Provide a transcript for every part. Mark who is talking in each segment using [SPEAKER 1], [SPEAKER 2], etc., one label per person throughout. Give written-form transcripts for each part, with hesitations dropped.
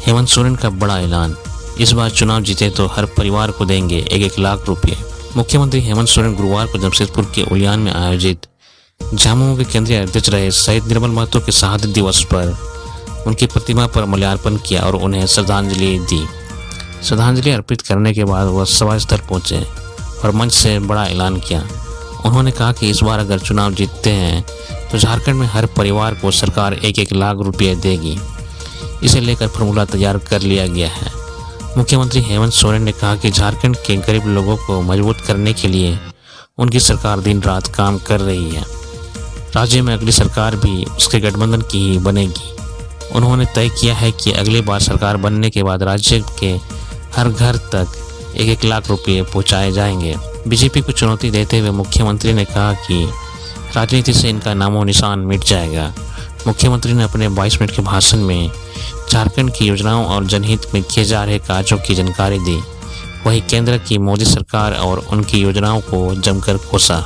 [SPEAKER 1] हेमंत सोरेन का बड़ा ऐलान, इस बार चुनाव जीते तो हर परिवार को देंगे 1-1 लाख रुपए। मुख्यमंत्री हेमंत सोरेन गुरुवार को जमशेदपुर के उलियान में आयोजित झामुमो के केंद्रीय अध्यक्ष रहे शहीद निर्मल महतो के शहादत दिवस पर उनकी प्रतिमा पर माल्यार्पण किया और उन्हें श्रद्धांजलि दी। श्रद्धांजलि अर्पित करने के बाद वह सभा स्थल पहुंचे और मंच से बड़ा ऐलान किया। उन्होंने कहा कि इस बार अगर चुनाव जीतते हैं तो झारखंड में हर परिवार को सरकार 1-1 लाख रुपये देगी। इसे लेकर फॉर्मूला तैयार कर लिया गया है। मुख्यमंत्री हेमंत सोरेन ने कहा कि झारखंड के गरीब लोगों को मजबूत करने के लिए उनकी सरकार दिन रात काम कर रही है। राज्य में अगली सरकार भी उसके गठबंधन की ही बनेगी। उन्होंने तय किया है कि अगली बार सरकार बनने के बाद राज्य के हर घर तक 1-1 लाख रुपये पहुंचाए जाएंगे। बीजेपी को चुनौती देते हुए मुख्यमंत्री ने कहा कि राजनीति से इनका नामो निशान मिट जाएगा। मुख्यमंत्री ने अपने 22 मिनट के भाषण में झारखंड की योजनाओं और जनहित में किए जा रहे कार्यों की जानकारी दी। वहीं केंद्र की मोदी सरकार और उनकी योजनाओं को जमकर कोसा।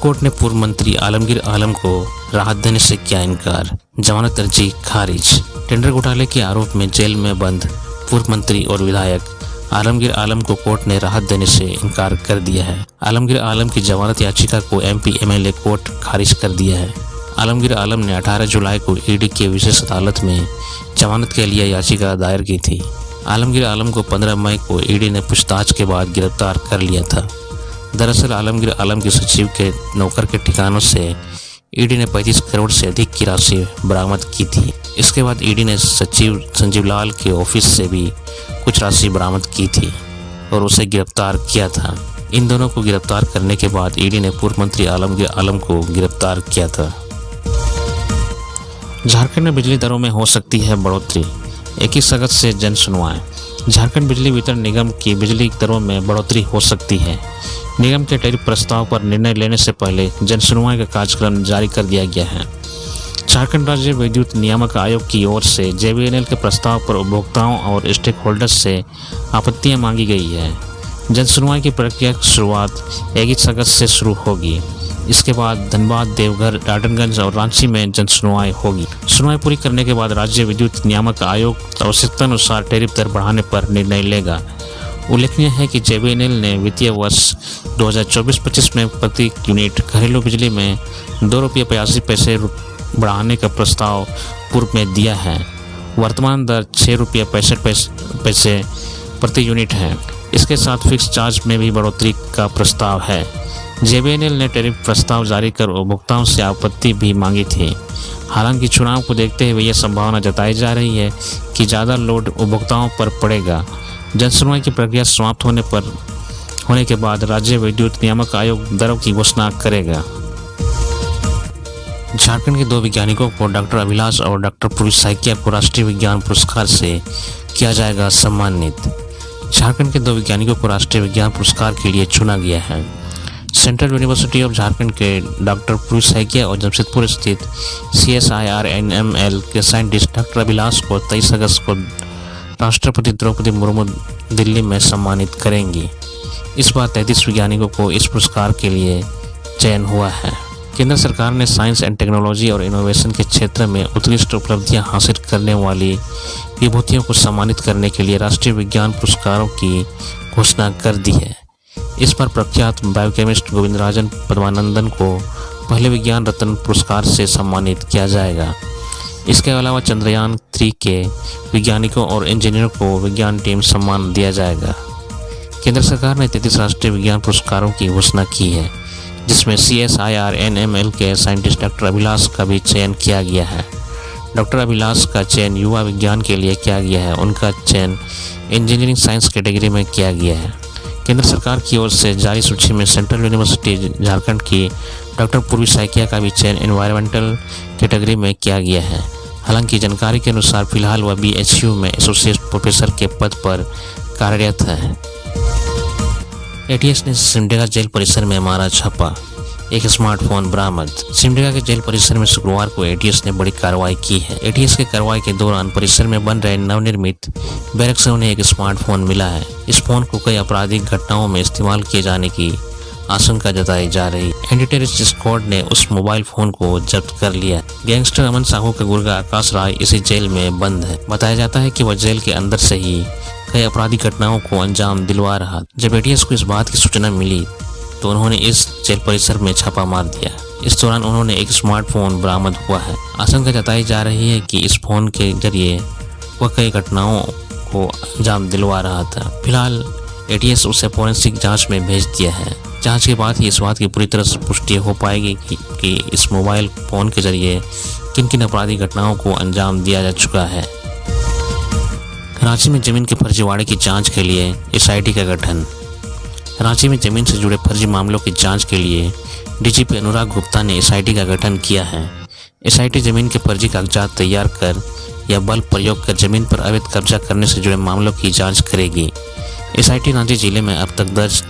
[SPEAKER 1] कोर्ट ने पूर्व मंत्री आलमगीर आलम को राहत देने से किया इनकार, जमानत अर्जी खारिज। टेंडर घोटाले के आरोप में जेल में बंद पूर्व मंत्री और विधायक आलमगीर आलम को कोर्ट ने राहत देने से इनकार कर दिया है। आलमगीर आलम की जमानत याचिका को MP-MLA कोर्ट खारिज कर दिया है। आलमगीर आलम ने 18 जुलाई को ईडी की विशेष अदालत में जमानत के लिए याचिका दायर की थी। आलमगीर आलम को 15 मई को ईडी ने पूछताछ के बाद गिरफ्तार कर लिया था। दरअसल आलमगीर आलम के सचिव के नौकर के ठिकानों से ईडी ने 35 करोड़ से अधिक की राशि बरामद की थी। इसके बाद ईडी ने सचिव संजीव लाल के ऑफिस से भी कुछ राशि बरामद की थी और उसे गिरफ्तार किया था। इन दोनों को गिरफ्तार करने के बाद ईडी ने पूर्व मंत्री आलमगीर आलम को गिरफ्तार किया था। झारखंड में बिजली दरों में हो सकती है बढ़ोतरी, 21 अगस्त से जन सुनवाई। झारखंड बिजली वितरण निगम की बिजली दरों में बढ़ोतरी हो सकती है। निगम के टैरिफ प्रस्ताव पर निर्णय लेने से पहले जन सुनवाई का कार्यक्रम जारी कर दिया गया है। झारखंड राज्य विद्युत नियामक आयोग की ओर से JVNL के प्रस्ताव पर उपभोक्ताओं और स्टेक होल्डर्स से आपत्तियां मांगी गई है। जन सुनवाई की प्रक्रिया की शुरुआत 21 अगस्त से शुरू होगी। इसके बाद धनबाद, देवघर, डाल्टनगंज और रांची में जन सुनवाई होगी। सुनवाई पूरी करने के बाद राज्य विद्युत नियामक आयोग आवश्यकता अनुसार टैरिफ दर बढ़ाने पर निर्णय लेगा। उल्लेखनीय है कि JVNL ने वित्तीय वर्ष 2024-25 में प्रति यूनिट घरेलू बिजली में ₹2.85 बढ़ाने का प्रस्ताव पूर्व में दिया है। वर्तमान दर ₹6.65 प्रति यूनिट है। इसके साथ फिक्स चार्ज में भी बढ़ोतरी का प्रस्ताव है। JVNL ने टैरिफ प्रस्ताव जारी कर उपभोक्ताओं से आपत्ति भी मांगी थी। हालांकि चुनाव को देखते हुए यह संभावना जताई जा रही है कि ज़्यादा लोड उपभोक्ताओं पर पड़ेगा। जन सुनवाई की प्रक्रिया समाप्त होने के बाद राज्य विद्युत नियामक आयोग दरों की घोषणा करेगा। झारखंड के 2 वैज्ञानिकों को डॉक्टर अभिलाष और डॉक्टर पूर्वी सैकिया को राष्ट्रीय विज्ञान पुरस्कार से किया जाएगा सम्मानित। झारखंड के 2 वैज्ञानिकों को राष्ट्रीय विज्ञान पुरस्कार के लिए चुना गया है। सेंट्रल यूनिवर्सिटी ऑफ झारखंड के डॉक्टर पूर्वी सैकिया और जमशेदपुर स्थित CSIR-NML के साइंटिस्ट डॉक्टर अभिलाष को 23 अगस्त को राष्ट्रपति द्रौपदी मुर्मू दिल्ली में सम्मानित करेंगी। इस बार 33 वैज्ञानिकों को इस पुरस्कार के लिए चयन हुआ है। केंद्र सरकार ने साइंस एंड टेक्नोलॉजी और इनोवेशन के क्षेत्र में उत्कृष्ट उपलब्धियां हासिल करने वाली विभूतियों को सम्मानित करने के लिए राष्ट्रीय विज्ञान पुरस्कारों की घोषणा कर दी है। इस पर प्रख्यात बायोकेमिस्ट गोविंदराजन पद्मानंदन को पहले विज्ञान रत्न पुरस्कार से सम्मानित किया जाएगा। इसके अलावा चंद्रयान 3 के वैज्ञानिकों और इंजीनियरों को विज्ञान टीम सम्मान दिया जाएगा। केंद्र सरकार ने 33 राष्ट्रीय विज्ञान पुरस्कारों की घोषणा की है, जिसमें CSIR-NML के साइंटिस्ट डॉक्टर अभिलाष का भी चयन किया गया है। डॉक्टर अभिलाष का चयन युवा विज्ञान के लिए किया गया है। उनका चयन इंजीनियरिंग साइंस कैटेगरी में किया गया है। केंद्र सरकार की ओर से जारी सूची में सेंट्रल यूनिवर्सिटी झारखंड की डॉक्टर पूर्वी सैकिया का भी चयन एनवायरमेंटल कैटेगरी में किया गया है। हालांकि जानकारी के अनुसार फिलहाल वह BHU में एसोसिएट प्रोफेसर के पद पर कार्यरत है। ATS ने सिमडेगा जेल परिसर में मारा छापा, एक स्मार्टफोन बरामद। सिमडेगा के जेल परिसर में शुक्रवार को ATS ने बड़ी कार्रवाई की है। ATS के कार्रवाई के दौरान परिसर में बन रहे नवनिर्मित बैरक से उन्हें एक स्मार्टफोन मिला है। इस फोन को कई आपराधिक घटनाओं में इस्तेमाल किए जाने की आशंका जताई जा रही। एंटी टेररिस्ट स्क्वाड ने उस मोबाइल फोन को जब्त कर लिया। गैंगस्टर अमन साहू का गुर्गा आकाश राय इसी जेल में बंद है। बताया जाता है कि वह जेल के अंदर से ही कई आपराधिक घटनाओं को अंजाम दिलवा रहा। जब एटीएस को इस बात की सूचना मिली तो उन्होंने इस जेल परिसर में छापा मार दिया। इस दौरान उन्होंने एक स्मार्टफोन बरामद हुआ है। आशंका जताई जा रही है कि इस फोन के जरिए वह कई घटनाओं को अंजाम दिलवा रहा था। फिलहाल एटीएस उसे फोरेंसिक जांच में भेज दिया है। जांच के बाद ही इस बात की पूरी तरह से पुष्टि हो पाएगी कि इस मोबाइल फोन के जरिए किन किन आपराधिक घटनाओं को अंजाम दिया जा चुका है। रांची में जमीन के फर्जीवाड़े की जांच के लिए एसआईटी का गठन। रांची में जमीन से जुड़े फर्जी मामलों की जांच के लिए डीजीपी अनुराग गुप्ता ने एसआईटी का गठन किया है। एसआईटी जमीन के फर्जी कागजात तैयार कर या बल प्रयोग कर जमीन पर अवैध कब्जा करने से जुड़े मामलों की जांच करेगी। एसआईटी रांची जिले में अब तक दर्ज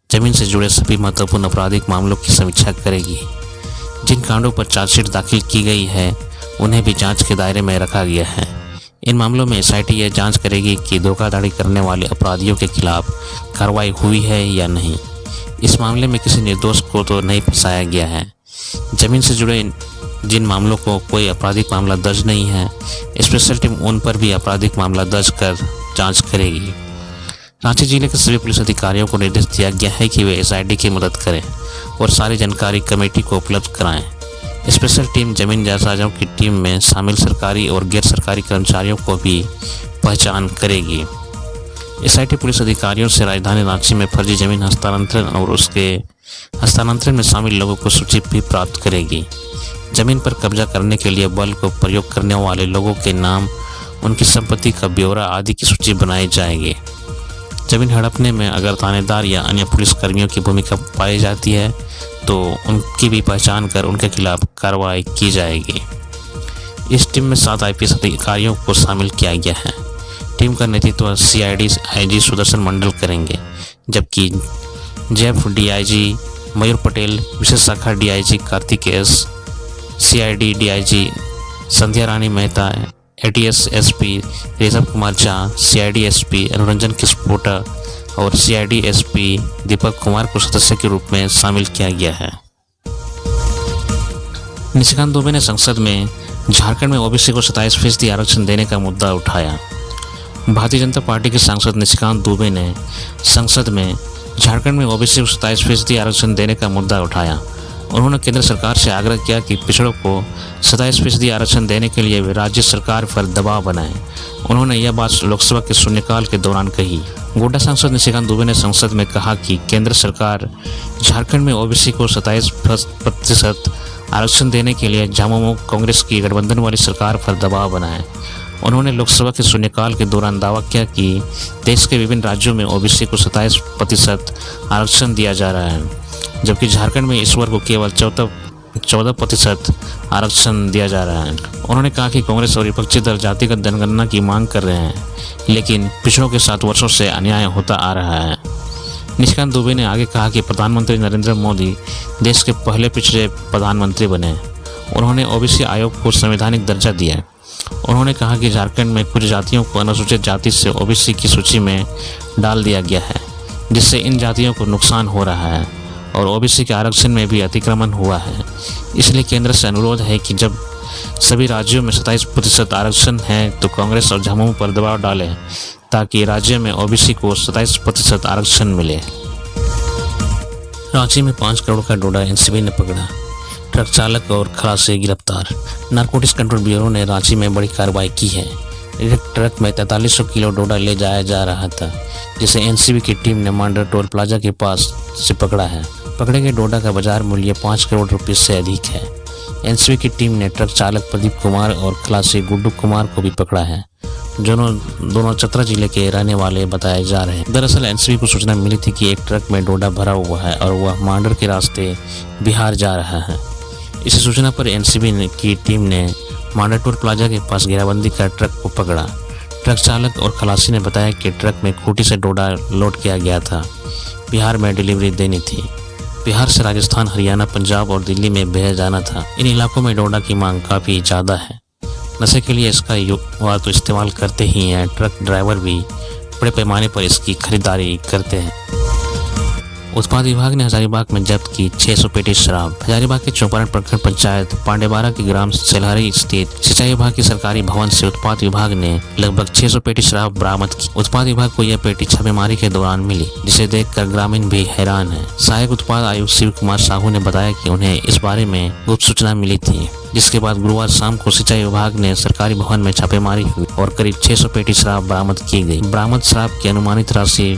[SPEAKER 1] जमीन से जुड़े सभी महत्वपूर्ण आपराधिक मामलों की समीक्षा करेगी। जिन कांडों पर चार्जशीट दाखिल की गई है उन्हें भी जांच के दायरे में रखा गया है। इन मामलों में एसआईटी यह जांच करेगी कि धोखाधड़ी करने वाले अपराधियों के खिलाफ कार्रवाई हुई है या नहीं। इस मामले में किसी निर्दोष को तो नहीं फंसाया गया है। जमीन से जुड़े जिन मामलों को कोई आपराधिक मामला दर्ज नहीं है, स्पेशल टीम उन पर भी आपराधिक मामला दर्ज कर जांच करेगी। रांची जिले के सभी पुलिस अधिकारियों को निर्देश दिया गया है कि वे एसआईटी की मदद करें और सारी जानकारी कमेटी को उपलब्ध कराएं। स्पेशल टीम जमीन जायदादों की टीम में शामिल सरकारी और गैर सरकारी कर्मचारियों को भी पहचान करेगी। एसआईटी पुलिस अधिकारियों से राजधानी रांची में फर्जी जमीन हस्तांतरण और उसके हस्तांतरण में शामिल लोगों को सूची भी प्राप्त करेगी। जमीन पर कब्जा करने के लिए बल को प्रयोग करने वाले लोगों के नाम, उनकी संपत्ति का ब्यौरा आदि की सूची बनाई जाएगी। जमीन हड़पने में अगर थानेदार या अन्य पुलिस कर्मियों की भूमिका पाई जाती है तो उनकी भी पहचान कर उनके खिलाफ कार्रवाई की जाएगी। इस टीम में 7 आईपीएस अधिकारियों को शामिल किया गया है। टीम का नेतृत्व सीआईडी आईजी सुदर्शन मंडल करेंगे, जबकि जेएफ डीआईजी मयूर पटेल, विशेष शाखा DIG Kartik S, CID DIG Sandhya Rani Mehta, ATS SP Rishabh Kumar Jha, CID SP Anuranjan Kispotta और सीआईडी एसपी दीपक कुमार को सदस्य के रूप में शामिल किया गया है। निशिकांत दुबे ने संसद में झारखंड में ओबीसी को 27% आरक्षण देने का मुद्दा उठाया। भारतीय जनता पार्टी के सांसद निशिकांत दुबे ने संसद में झारखंड में ओबीसी को 27% आरक्षण देने का मुद्दा उठाया। उन्होंने केंद्र सरकार से आग्रह किया कि पिछड़ों को 27% आरक्षण देने के लिए वे राज्य सरकार पर दबाव बनाएं। उन्होंने यह बात लोकसभा के शून्यकाल के दौरान कही। गोड्डा सांसद निशिकांत दुबे ने संसद में कहा कि केंद्र सरकार झारखंड में ओबीसी को 27% आरक्षण देने के लिए झामुमो कांग्रेस की गठबंधन वाली सरकार पर दबाव बनाए। उन्होंने लोकसभा के शून्यकाल के दौरान दावा किया कि देश के विभिन्न राज्यों में ओबीसी को 27% आरक्षण दिया जा रहा है, जबकि झारखंड में इस वर्ग को केवल 14% आरक्षण दिया जा रहा है। उन्होंने कहा कि कांग्रेस और विपक्षी दल जातिगत जनगणना की मांग कर रहे हैं, लेकिन पिछड़ों के साथ वर्षों से अन्याय होता आ रहा है। निशिकांत दुबे ने आगे कहा कि प्रधानमंत्री नरेंद्र मोदी देश के पहले पिछड़े प्रधानमंत्री बने। उन्होंने ओबीसी आयोग को संवैधानिक दर्जा दिया। उन्होंने कहा कि झारखंड में कुछ जातियों को अनुसूचित जाति से ओबीसी की सूची में डाल दिया गया है, जिससे इन जातियों को नुकसान हो रहा है और ओबीसी के आरक्षण में भी अतिक्रमण हुआ है। इसलिए केंद्र से अनुरोध है कि जब सभी राज्यों में 27% आरक्षण है तो कांग्रेस और झामुमो पर दबाव डालें ताकि राज्य में ओबीसी को 27% आरक्षण मिले। रांची में 5 करोड़ का डोडा एनसीबी ने पकड़ा। ट्रक चालक और खलासी गिरफ्तार। नारकोटिक्स कंट्रोल ब्यूरो ने रांची में बड़ी कार्रवाई की है। एक ट्रक में 4300 किलो डोडा ले जाया जा रहा था, जिसे एनसीबी की टीम ने मांडर टोल प्लाजा के पास से पकड़ा है। पकड़े गए डोडा का बाजार मूल्य 5 करोड़ रुपए से अधिक है। एनसीबी की टीम ने ट्रक चालक प्रदीप कुमार और खलासी गुड्डू कुमार को भी पकड़ा है, दोनों चतरा जिले के रहने वाले बताए जा रहे हैं। दरअसल एनसीबी को सूचना मिली थी कि एक ट्रक में डोडा भरा हुआ है और वह मांडर के रास्ते बिहार जा रहा है। इसी सूचना पर एनसीबी की टीम ने मांडर टोल प्लाजा के पास घेराबंदी कर ट्रक को पकड़ा। ट्रक चालक और खलासी ने बताया कि ट्रक में खूंटी से डोडा लोड किया गया था। बिहार में डिलीवरी देनी थी। बिहार से राजस्थान, हरियाणा, पंजाब और दिल्ली में भेजा जाना था। इन इलाकों में डोडा की मांग काफ़ी ज़्यादा है। नशे के लिए इसका युवा तो इस्तेमाल करते ही हैं, ट्रक ड्राइवर भी बड़े पैमाने पर इसकी खरीदारी करते हैं। उत्पाद विभाग ने हजारीबाग में जब्त की 600 पेटी शराब। हजारीबाग के चौपारण प्रखंड पंचायत पांडेबारा के ग्राम सेलहरी स्थित सिंचाई विभाग के सरकारी भवन से उत्पाद विभाग ने लगभग 600 पेटी शराब बरामद की। उत्पाद विभाग को यह पेटी छापेमारी के दौरान मिली, जिसे देखकर ग्रामीण भी हैरान है। सहायक उत्पाद आयुक्त शिव कुमार साहू ने बताया कि उन्हें इस बारे में गुप्त सूचना मिली थी, जिसके बाद गुरुवार शाम को सिंचाई विभाग ने सरकारी भवन में छापेमारी हुई और करीब 600 पेटी शराब बरामद की गई। बरामद शराब की अनुमानित राशि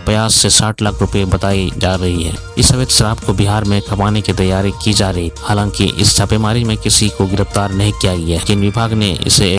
[SPEAKER 1] 50 से 60 लाख रुपए बताई जा रही है। इस अवैध शराब को बिहार में खपाने की तैयारी की जा रही। हालांकि इस छापेमारी में किसी को गिरफ्तार नहीं किया गया, लेकिन विभाग ने इसे